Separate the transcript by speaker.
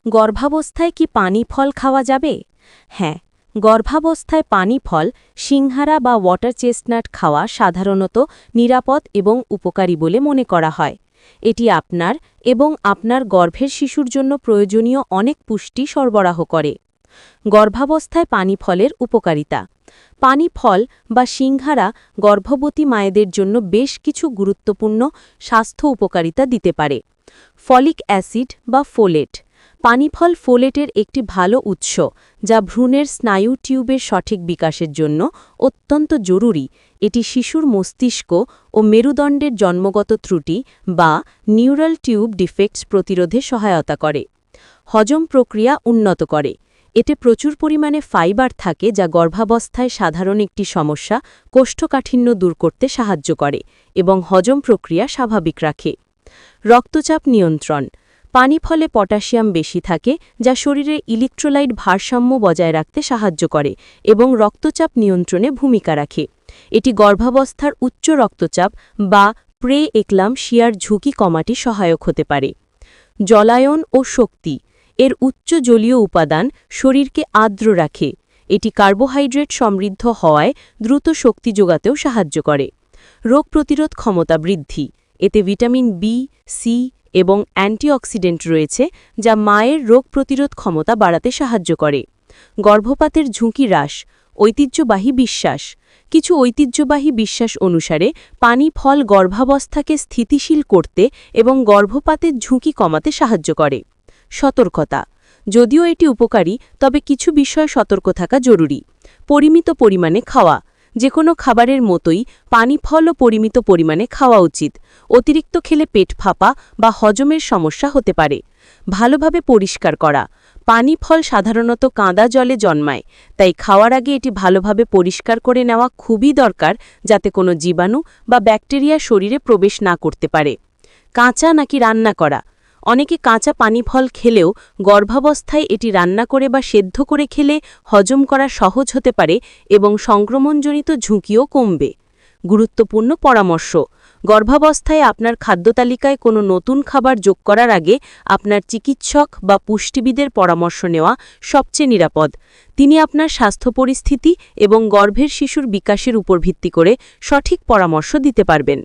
Speaker 1: গর্ভাবস্থায় কি পানি ফল খাওয়া যাবে? হ্যাঁ, গর্ভাবস্থায় পানি ফল, সিংহারা বা ওয়াটার চেস্টনাট খাওয়া সাধারণত নিরাপদ এবং উপকারী বলে মনে করা হয়। এটি আপনার এবং আপনার গর্ভের শিশুর জন্য প্রয়োজনীয় অনেক পুষ্টি সরবরাহ করে। গর্ভাবস্থায় পানি ফলের উপকারিতা। পানি ফল বা সিংহারা গর্ভবতী মায়েদের জন্য বেশ কিছু গুরুত্বপূর্ণ স্বাস্থ্য উপকারিতা দিতে পারে। ফলিক অ্যাসিড বা ফোলেট। পানিফল ফোলেটের একটি ভালো উৎস, যা ভ্রূণের স্নায়ু টিউবের সঠিক বিকাশের জন্য অত্যন্ত জরুরি। এটি শিশুর মস্তিষ্ক ও মেরুদণ্ডের জন্মগত ত্রুটি বা নিউরাল টিউব ডিফেক্টস প্রতিরোধে সহায়তা করে। হজম প্রক্রিয়া উন্নত করে। এতে প্রচুর পরিমাণে ফাইবার থাকে, যা গর্ভাবস্থায় সাধারণ একটি সমস্যা, কোষ্ঠকাঠিন্য দূর করতে সাহায্য করে এবং হজম প্রক্রিয়া স্বাভাবিক রাখে। রক্তচাপ নিয়ন্ত্রণ। পানি ফলে পটাশিয়াম বেশি থাকে, যা শরীরে ইলেকট্রোলাইট ভারসাম্য বজায় রাখতে সাহায্য করে এবং রক্তচাপ নিয়ন্ত্রণে ভূমিকা রাখে। এটি গর্ভাবস্থার উচ্চ রক্তচাপ বা প্রে এক্লাম্পসিয়ার ঝুঁকি কমাতে সহায়ক হতে পারে। জলায়ন ও শক্তি। এর উচ্চ জলীয় উপাদান শরীরকে আর্দ্র রাখে। এটি কার্বোহাইড্রেট সমৃদ্ধ হওয়ায় দ্রুত শক্তি যোগাতেও সাহায্য করে। রোগ প্রতিরোধ ক্ষমতা বৃদ্ধি। এতে ভিটামিন বি, সি এবং অ্যান্টিঅক্সিডেন্ট রয়েছে, যা মায়ের রোগ প্রতিরোধ ক্ষমতা বাড়াতে সাহায্য করে। গর্ভপাতের ঝুঁকি হ্রাস। ঐতিহ্যবাহী বিশ্বাস। কিছু ঐতিহ্যবাহী বিশ্বাস অনুসারে পানি ফল গর্ভাবস্থাকে স্থিতিশীল করতে এবং গর্ভপাতের ঝুঁকি কমাতে সাহায্য করে। সতর্কতা। যদিও এটি উপকারী, তবে কিছু বিষয়ে সতর্ক থাকা জরুরি। পরিমিত পরিমাণে খাওয়া। যে কোনো খাবারের মতোই পানি ফলও পরিমিত পরিমাণে খাওয়া উচিত। অতিরিক্ত খেলে পেট ফাঁপা বা হজমের সমস্যা হতে পারে। ভালোভাবে পরিষ্কার করা। পানি ফল সাধারণত কাঁদা জলে জন্মায়, তাই খাওয়ার আগে এটি ভালোভাবে পরিষ্কার করে নেওয়া খুবই দরকার, যাতে কোনো জীবাণু বা ব্যাকটেরিয়া শরীরে প্রবেশ না করতে পারে। কাঁচা নাকি রান্না করা। অনেকে কাঁচা পানি ফল খেলেও গর্ভাবস্থায় এটি রান্না করে বা সেদ্ধ করে খেলে হজম করা সহজ হতে পারে এবং সংক্রমণজনিত ঝুঁকিও কমবে। গুরুত্বপূর্ণ পরামর্শ। গর্ভাবস্থায় আপনার খাদ্যতালিকায় কোনো নতুন খাবার যোগ করার আগে আপনার চিকিৎসক বা পুষ্টিবিদের পরামর্শ নেওয়া সবচেয়ে নিরাপদ। তিনি আপনার স্বাস্থ্য পরিস্থিতি এবং গর্ভের শিশুর বিকাশের উপর ভিত্তি করে সঠিক পরামর্শ দিতে পারবেন।